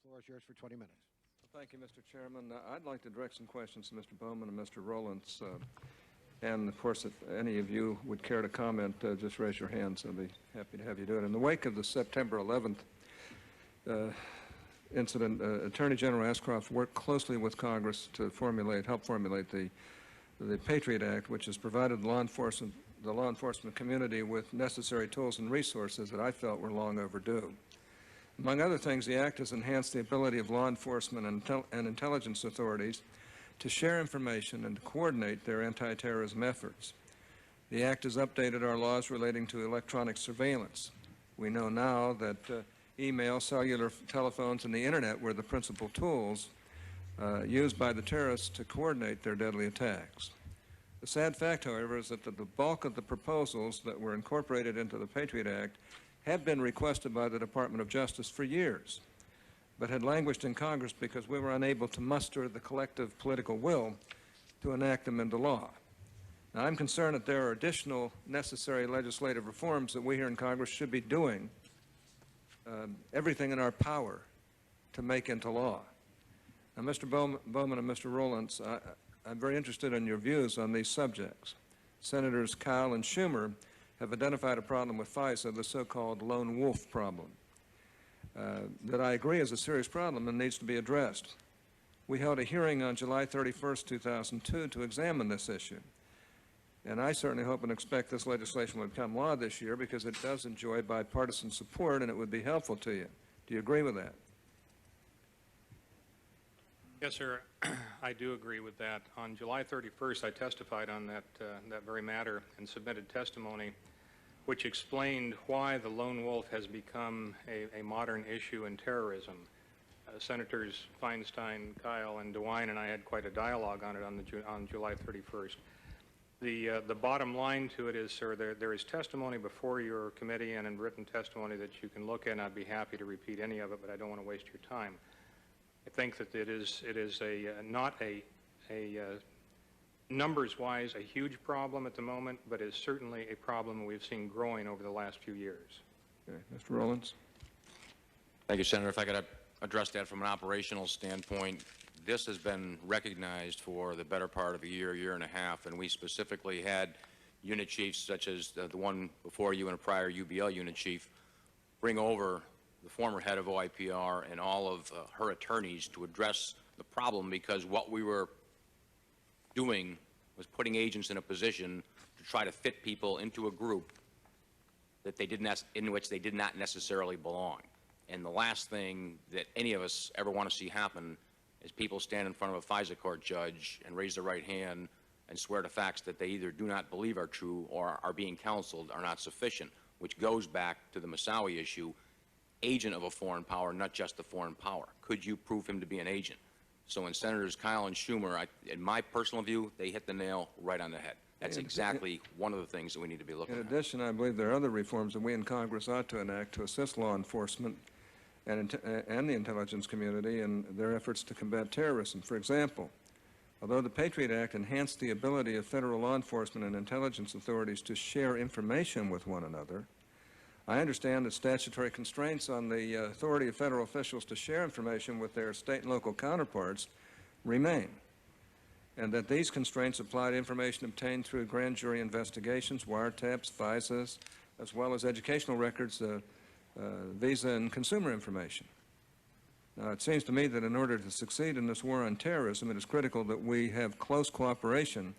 floor is yours for 20 minutes. Well, thank you, Mr. Chairman. I'd like to direct some questions to Mr. Bowman and Mr. Rolnice. And, of course, if any of you would care to comment, just raise your hands. I'll be happy to have you do it. In the wake of the September 11th incident, Attorney General Ashcroft worked closely with Congress to help formulate the PATRIOT Act, which has provided the law enforcement community with necessary tools and resources that I felt were long overdue. Among other things, the Act has enhanced the ability of law enforcement and intelligence authorities to share information and to coordinate their anti-terrorism efforts. The Act has updated our laws relating to electronic surveillance. We know now that email, cellular telephones, and the Internet were the principal tools used by the terrorists to coordinate their deadly attacks. The sad fact, however, is that the bulk of the proposals that were incorporated into the PATRIOT Act had been requested by the Department of Justice for years, but had languished in Congress because we were unable to muster the collective political will to enact them into law. Now, I'm concerned that there are additional necessary legislative reforms that we here in Congress should be doing everything in our power to make into law. Now, Mr. Bowman and Mr. Rolnice, I'm very interested in your views on these subjects. Senators Kyle and Schumer have identified a problem with FISA, the so-called lone wolf problem, that I agree is a serious problem and needs to be addressed. We held a hearing on July 31st, 2002 to examine this issue. And I certainly hope and expect this legislation will become law this year because it does enjoy bipartisan support and it would be helpful to you. Do you agree with that? Yes, sir. I do agree with that. On July 31st, I testified on that very matter and submitted testimony which explained why the lone wolf has become a modern issue in terrorism. Senators Feinstein, Kyle, and DeWine and I had quite a dialogue on it on July 31st. The bottom line to it is, sir, there is testimony before your committee and in written testimony that you can look at, and I'd be happy to repeat any of it, but I don't want to waste your time. I think that it is not a numbers-wise a huge problem at the moment, but is certainly a problem we've seen growing over the last few years. Okay. Mr. Rolnice. Thank you, Senator. If I could address that from an operational standpoint, this has been recognized for the better part of a year and a half, and we specifically had unit chiefs such as the one before you and a prior UBL unit chief bring over the former head of OIPR and all of her attorneys to address the problem, because what we were doing was putting agents in a position to try to fit people into a group that in which they did not necessarily belong. And the last thing that any of us ever want to see happen is people stand in front of a FISA court judge and raise their right hand and swear to facts that they either do not believe are true or are being counseled are not sufficient, which goes back to the Moussaoui issue. Agent of a foreign power, not just a foreign power. Could you prove him to be an agent? So in Senators Kyle and Schumer, in my personal view, they hit the nail right on the head. That's exactly one of the things that we need to be looking at. In addition, I believe there are other reforms that we in Congress ought to enact to assist law enforcement and the intelligence community in their efforts to combat terrorism. For example, although the PATRIOT Act enhanced the ability of federal law enforcement and intelligence authorities to share information with one another, I understand that statutory constraints on the authority of federal officials to share information with their state and local counterparts remain, and that these constraints apply to information obtained through grand jury investigations, wiretaps, FISAs, as well as educational records, visa and consumer information. Now, it seems to me that in order to succeed in this war on terrorism, it is critical that we have close cooperation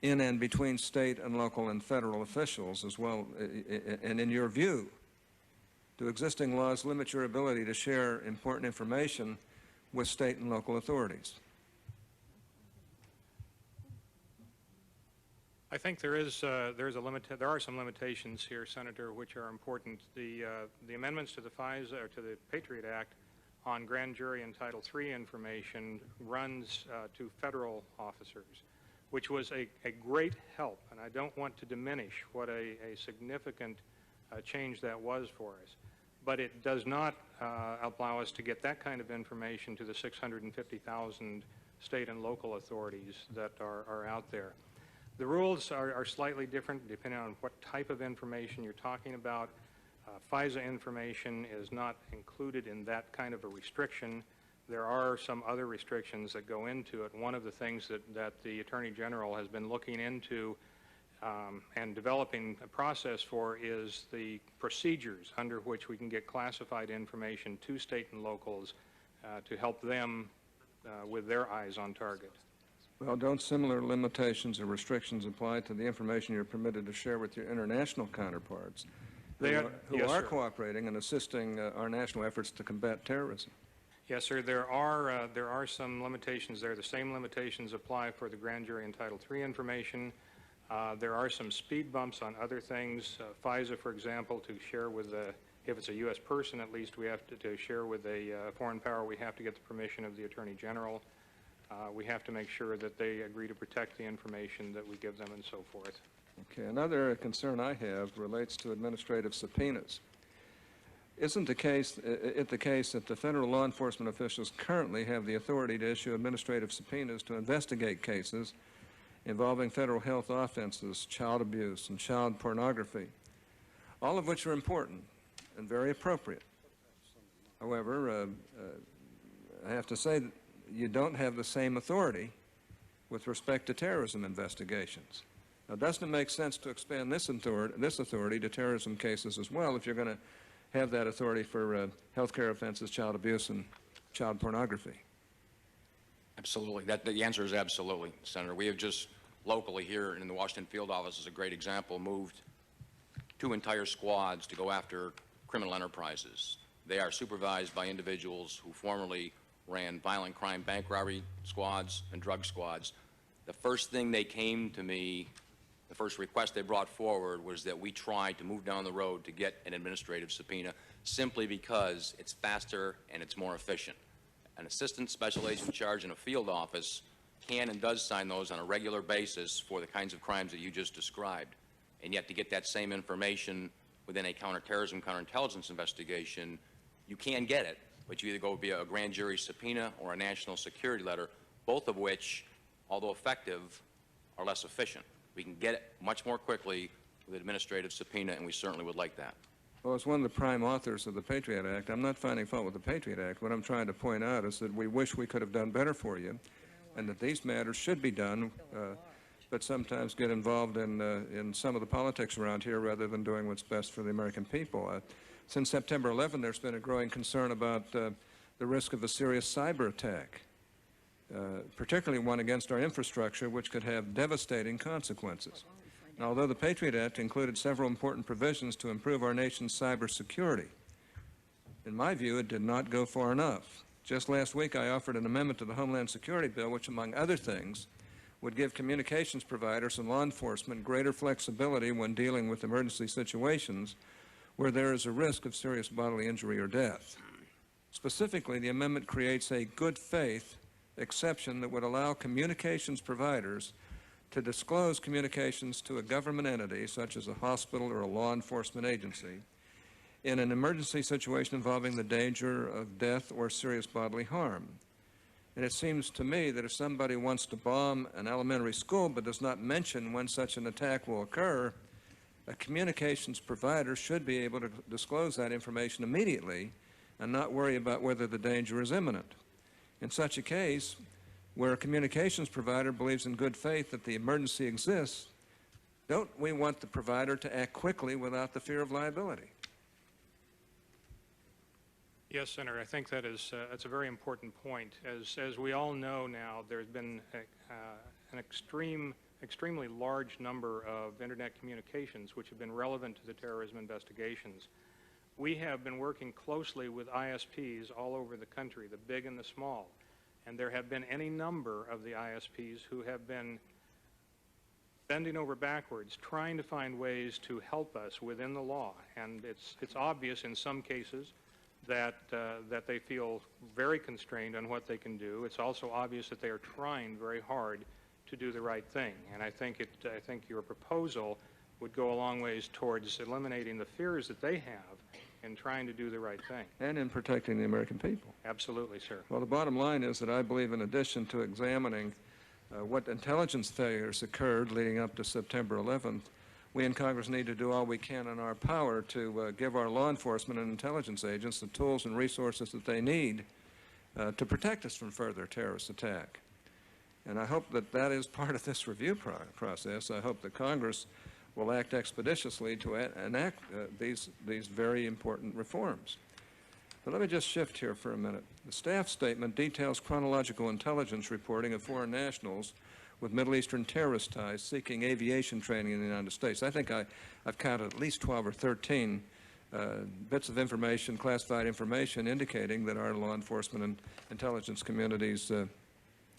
in and between state and local and federal officials as well. And in your view, do existing laws limit your ability to share important information with state and local authorities? I think there are some limitations here, Senator, which are important. The amendments to the FISA or to the PATRIOT Act on grand jury and Title III information runs to federal officers, which was a great help, and I don't want to diminish what a significant change that was for us. But it does not allow us to get that kind of information to the 650,000 state and local authorities that are out there. The rules are slightly different depending on what type of information you're talking about. FISA information is not included in that kind of a restriction. There are some other restrictions that go into it. One of the things that the Attorney General has been looking into and developing a process for is the procedures under which we can get classified information to state and locals to help them with their eyes on target. Well, don't similar limitations or restrictions apply to the information you're permitted to share with your international counterparts who Yes, are sir. cooperating and assisting our national efforts to combat terrorism? Yes, sir. There are some limitations there. The same limitations apply for the grand jury and Title III information. There are some speed bumps on other things. FISA, for example, to share with if it's a U.S. person, at least we have to share with a foreign power, we have to get the permission of the Attorney General. We have to make sure that they agree to protect the information that we give them and so forth. Okay, another concern I have relates to administrative subpoenas. Isn't it the case that the federal law enforcement officials currently have the authority to issue administrative subpoenas to investigate cases involving federal health offenses, child abuse, and child pornography, all of which are important and very appropriate? However, I have to say that you don't have the same authority with respect to terrorism investigations. Now, doesn't it make sense to expand this authority to terrorism cases as well if you're going to have that authority for health care offenses, child abuse, and child pornography? Absolutely. The answer is absolutely, Senator. We have just locally here in the Washington field office is a great example, moved 2 entire squads to go after criminal enterprises. They are supervised by individuals who formerly ran violent crime bank robbery squads and drug squads. The first thing they came to me, the first request they brought forward was that we try to move down the road to get an administrative subpoena simply because it's faster and it's more efficient. An assistant special agent charged in a field office can and does sign those on a regular basis for the kinds of crimes that you just described. And yet to get that same information within a counterterrorism, counterintelligence investigation, you can get it, but you either go via a grand jury subpoena or a national security letter, both of which, although effective, are less efficient. We can get it much more quickly with an administrative subpoena, and we certainly would like that. Well, as one of the prime authors of the Patriot Act, I'm not finding fault with the Patriot Act. What I'm trying to point out is that we wish we could have done better for you, and that these matters should be done, but sometimes get involved in some of the politics around here rather than doing what's best for the American people. Since September 11, there's been a growing concern about the risk of a serious cyber attack, particularly one against our infrastructure, which could have devastating consequences. And although the Patriot Act included several important provisions to improve our nation's cyber security, in my view, it did not go far enough. Just last week, I offered an amendment to the Homeland Security Bill, which, among other things, would give communications providers and law enforcement greater flexibility when dealing with emergency situations where there is a risk of serious bodily injury or death. Specifically, the amendment creates a good faith exception that would allow communications providers to disclose communications to a government entity, such as a hospital or a law enforcement agency, in an emergency situation involving the danger of death or serious bodily harm. And it seems to me that if somebody wants to bomb an elementary school but does not mention when such an attack will occur, a communications provider should be able to disclose that information immediately and not worry about whether the danger is imminent. In such a case, where a communications provider believes in good faith that the emergency exists, don't we want the provider to act quickly without the fear of liability? Yes, Senator, I think that's a very important point. As we all know now, there's been an extremely large number of Internet communications which have been relevant to the terrorism investigations. We have been working closely with ISPs all over the country, the big and the small, and there have been any number of the ISPs who have been bending over backwards trying to find ways to help us within the law. And it's obvious in some cases that they feel very constrained on what they can do. It's also obvious that they are trying very hard to do the right thing. And I think your proposal would go a long ways towards eliminating the fears that they have in trying to do the right thing. And in protecting the American people. Absolutely, sir. Well, the bottom line is that I believe in addition to examining what intelligence failures occurred leading up to September 11th, we in Congress need to do all we can in our power to give our law enforcement and intelligence agents the tools and resources that they need to protect us from further terrorist attack. And I hope that that is part of this review process. I hope that Congress will act expeditiously to enact these very important reforms. But let me just shift here for a minute. The staff statement details chronological intelligence reporting of foreign nationals with Middle Eastern terrorist ties seeking aviation training in the United States. I think I've counted at least 12 or 13 bits of information, classified information, indicating that our law enforcement and intelligence communities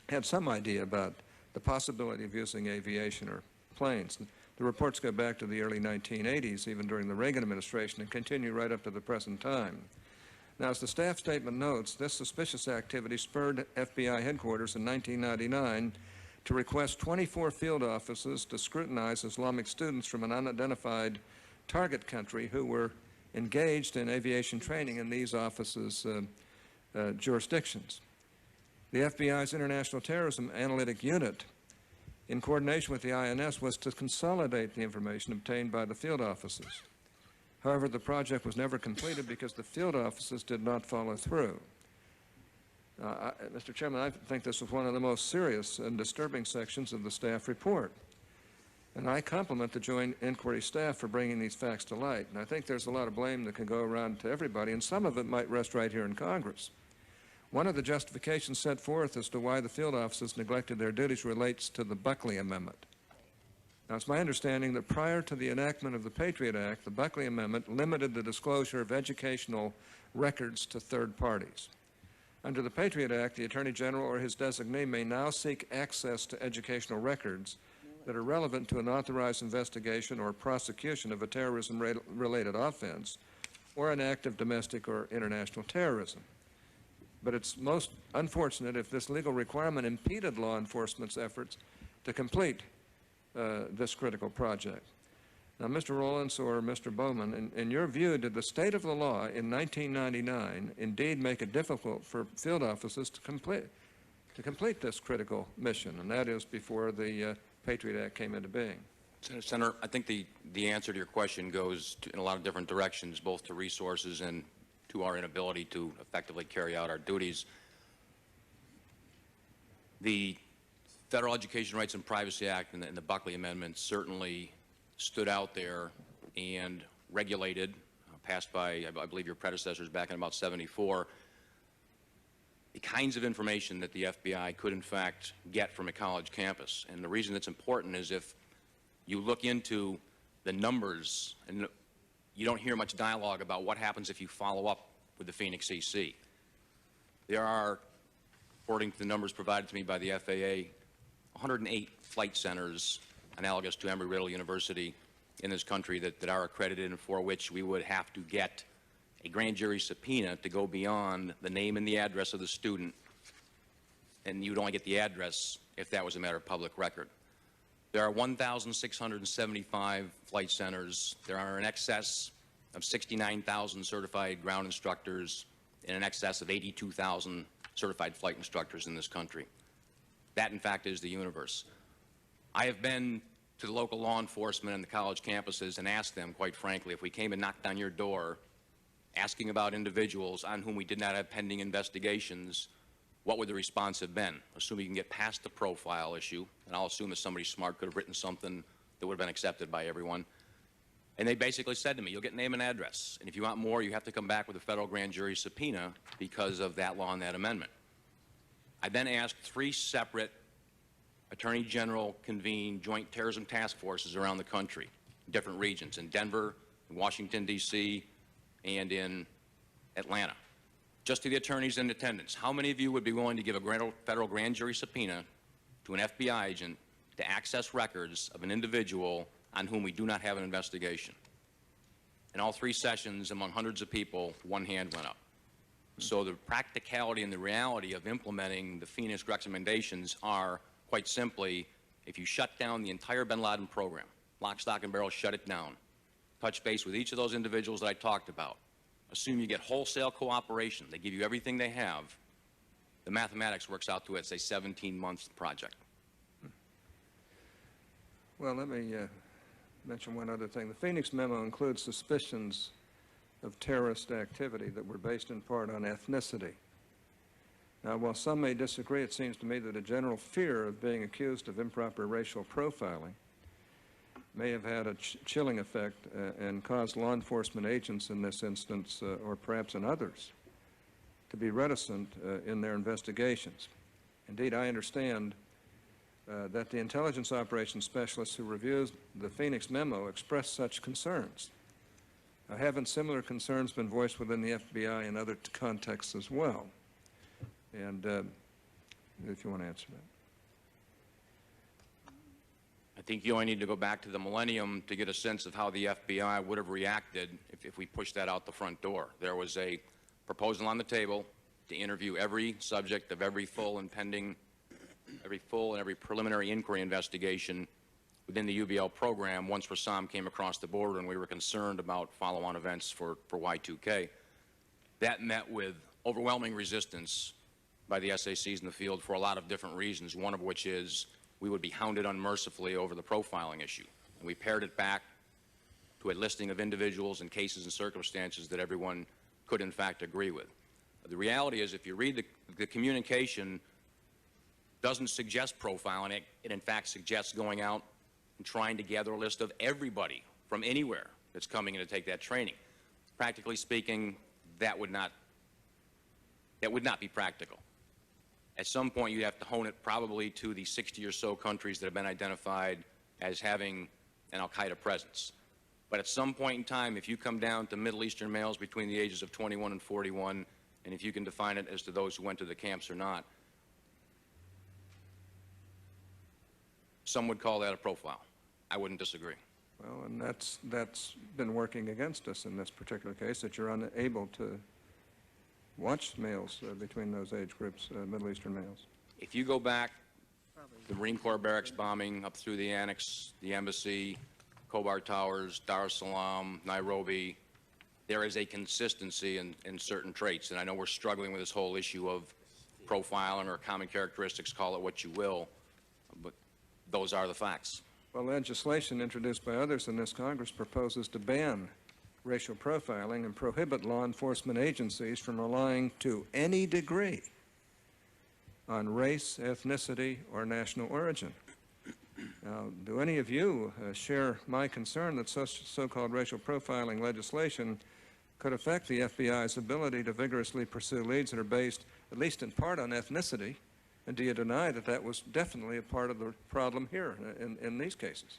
had some idea about the possibility of using aviation or planes. The reports go back to the early 1980s, even during the Reagan administration, and continue right up to the present time. Now, as the staff statement notes, this suspicious activity spurred FBI headquarters in 1999 to request 24 field offices to scrutinize Islamic students from an unidentified target country who were engaged in aviation training in these offices' jurisdictions. The FBI's International Terrorism Analytic Unit, in coordination with the INS, was to consolidate the information obtained by the field offices. However, the project was never completed because the field offices did not follow through. Mr. Chairman, I think this was one of the most serious and disturbing sections of the staff report. And I compliment the Joint Inquiry staff for bringing these facts to light. And I think there's a lot of blame that can go around to everybody, and some of it might rest right here in Congress. One of the justifications set forth as to why the field offices neglected their duties relates to the Buckley Amendment. Now, it's my understanding that prior to the enactment of the PATRIOT Act, the Buckley Amendment limited the disclosure of educational records to third parties. Under the PATRIOT Act, the Attorney General or his designee may now seek access to educational records that are relevant to an authorized investigation or prosecution of a terrorism-related offense or an act of domestic or international terrorism. But it's most unfortunate if this legal requirement impeded law enforcement's efforts to complete this critical project. Now, Mr. Rolnice or Mr. Bowman, in your view, did the state of the law in 1999 indeed make it difficult for field offices to complete this critical mission, and that is before the PATRIOT Act came into being? Senator, I think the answer to your question goes in a lot of different directions, both to resources and to our inability to effectively carry out our duties. The Federal Education Rights and Privacy Act and the Buckley Amendment certainly stood out there and regulated, passed by, I believe, your predecessors back in about '74, the kinds of information that the FBI could, in fact, get from a college campus. And the reason it's important is if you look into the numbers, and you don't hear much dialogue about what happens if you follow up with the Phoenix CC. There are, according to the numbers provided to me by the FAA, 108 flight centers analogous to Embry-Riddle University in this country that are accredited and for which we would have to get a grand jury subpoena to go beyond the name and the address of the student, and you'd only get the address if that was a matter of public record. There are 1,675 flight centers. There are in excess of 69,000 certified ground instructors and in excess of 82,000 certified flight instructors in this country. That, in fact, is the universe. I have been to the local law enforcement and the college campuses and asked them, quite frankly, if we came and knocked on your door asking about individuals on whom we did not have pending investigations, what would the response have been? Assuming you can get past the profile issue, and I'll assume that somebody smart could have written something that would have been accepted by everyone. And they basically said to me, you'll get name and address, and if you want more, you have to come back with a federal grand jury subpoena because of that law and that amendment. I then asked 3 separate Attorney General convened joint terrorism task forces around the country, different regions, in Denver, in Washington, D.C., and in Atlanta. Just to the attorneys in attendance, how many of you would be willing to give a federal grand jury subpoena to an FBI agent to access records of an individual on whom we do not have an investigation? In all 3 sessions, among hundreds of people, 1 hand went up. So the practicality and the reality of implementing the Phoenix recommendations are, quite simply, if you shut down the entire bin Laden program, lock, stock, and barrel, shut it down, touch base with each of those individuals that I talked about, assume you get wholesale cooperation, they give you everything they have, the mathematics works out to, it's a 17-month project. Well, let me mention one other thing. The Phoenix memo includes suspicions of terrorist activity that were based in part on ethnicity. Now, while some may disagree, it seems to me that a general fear of being accused of improper racial profiling may have had a chilling effect and caused law enforcement agents in this instance, or perhaps in others, to be reticent in their investigations. Indeed, I understand that the intelligence operations specialists who reviewed the Phoenix memo expressed such concerns. Haven't similar concerns been voiced within the FBI in other contexts as well? And if you want to answer that. I think you only need to go back to the millennium to get a sense of how the FBI would have reacted if we pushed that out the front door. There was a proposal on the table to interview every subject of every full and every preliminary inquiry investigation within the UBL program once Rassam came across the border and we were concerned about follow-on events for Y2K. That met with overwhelming resistance by the SACs in the field for a lot of different reasons, one of which is we would be hounded unmercifully over the profiling issue. And we pared it back to a listing of individuals and cases and circumstances that everyone could in fact agree with. The reality is if you read the communication, doesn't suggest profiling, it in fact suggests going out and trying to gather a list of everybody from anywhere that's coming in to take that training. Practically speaking, that would not be practical. At some point, you'd have to hone it probably to the 60 or so countries that have been identified as having an al-Qaeda presence. But at some point in time, if you come down to Middle Eastern males between the ages of 21 and 41, and if you can define it as to those who went to the camps or not, some would call that a profile. I wouldn't disagree. Well, and that's been working against us in this particular case, that you're unable to watch males between those age groups, Middle Eastern males. If you go back, the Marine Corps barracks bombing up through the annex, the embassy, Khobar Towers, Dar es Salaam, Nairobi, there is a consistency in certain traits. And I know we're struggling with this whole issue of profiling or common characteristics, call it what you will, but those are the facts. Well, legislation introduced by others in this Congress proposes to ban racial profiling and prohibit law enforcement agencies from relying to any degree on race, ethnicity, or national origin. Now, do any of you share my concern that such so-called racial profiling legislation could affect the FBI's ability to vigorously pursue leads that are based, at least in part, on ethnicity? And do you deny that that was definitely a part of the problem here in these cases?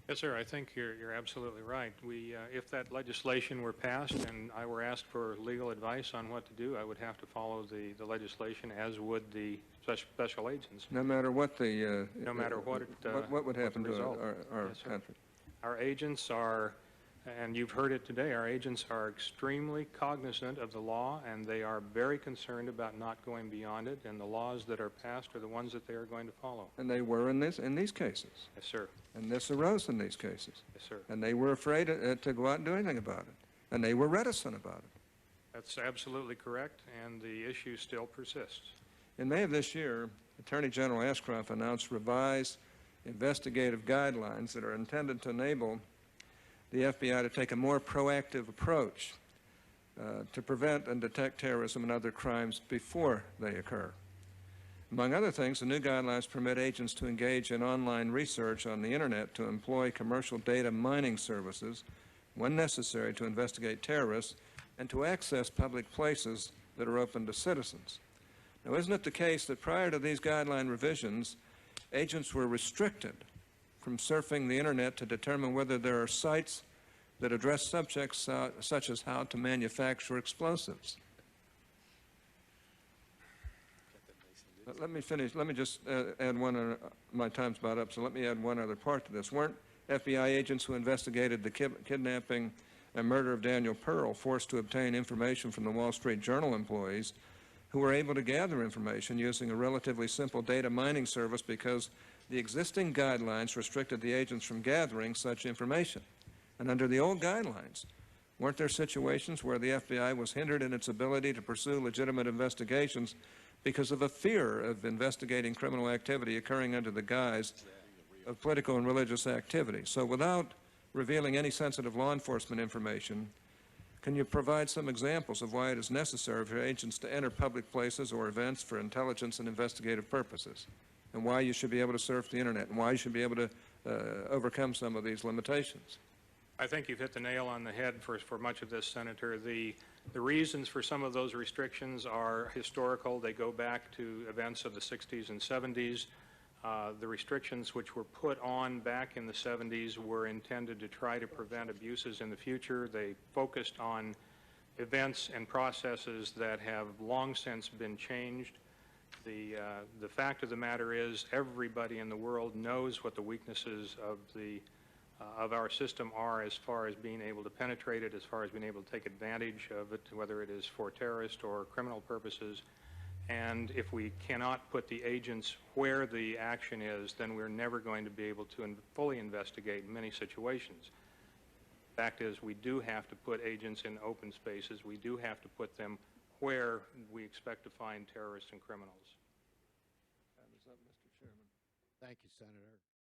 Yes, sir. I think you're absolutely right. If that legislation were passed and I were asked for legal advice on what to do, I would have to follow the legislation, as would the special agents. No matter what the no matter what what would happen to our Yes, sir. country? Our agents are, and you've heard it today, our agents are extremely cognizant of the law, and they are very concerned about not going beyond it, and the laws that are passed are the ones that they are going to follow. And they were in these cases. Yes, sir. And this arose in these cases. Yes, sir. And they were afraid to go out and do anything about it. And they were reticent about it. That's absolutely correct, and the issue still persists. In May of this year, Attorney General Ashcroft announced revised investigative guidelines that are intended to enable the FBI to take a more proactive approach to prevent and detect terrorism and other crimes before they occur. Among other things, the new guidelines permit agents to engage in online research on the Internet to employ commercial data mining services when necessary to investigate terrorists and to access public places that are open to citizens. Now, isn't it the case that prior to these guideline revisions, agents were restricted from surfing the Internet to determine whether there are sites that address subjects such as how to manufacture explosives? Let me finish. Let me just add one. My time's about up, so let me add one other part to this. Weren't FBI agents who investigated the kidnapping and murder of Daniel Pearl forced to obtain information from the Wall Street Journal employees who were able to gather information using a relatively simple data mining service because the existing guidelines restricted the agents from gathering such information? And under the old guidelines, weren't there situations where the FBI was hindered in its ability to pursue legitimate investigations because of a fear of investigating criminal activity occurring under the guise of political and religious activity. So without revealing any sensitive law enforcement information, can you provide some examples of why it is necessary for agents to enter public places or events for intelligence and investigative purposes, and why you should be able to surf the internet, and why you should be able to overcome some of these limitations? I think you've hit the nail on the head for much of this, Senator. The reasons for some of those restrictions are historical. They go back to events of the 60s and 70s. The restrictions which were put on back in the 70s were intended to try to prevent abuses in the future. They focused on events and processes that have long since been changed. The fact of the matter is everybody in the world knows what the weaknesses of our system are as far as being able to penetrate it, as far as being able to take advantage of it, whether it is for terrorist or criminal purposes. And if we cannot put the agents where the action is, then we're never going to be able to fully investigate many situations. The fact is, we do have to put agents in open spaces. We do have to put them where we expect to find terrorists and criminals. Time is up, Mr. Chairman. Thank you, Senator.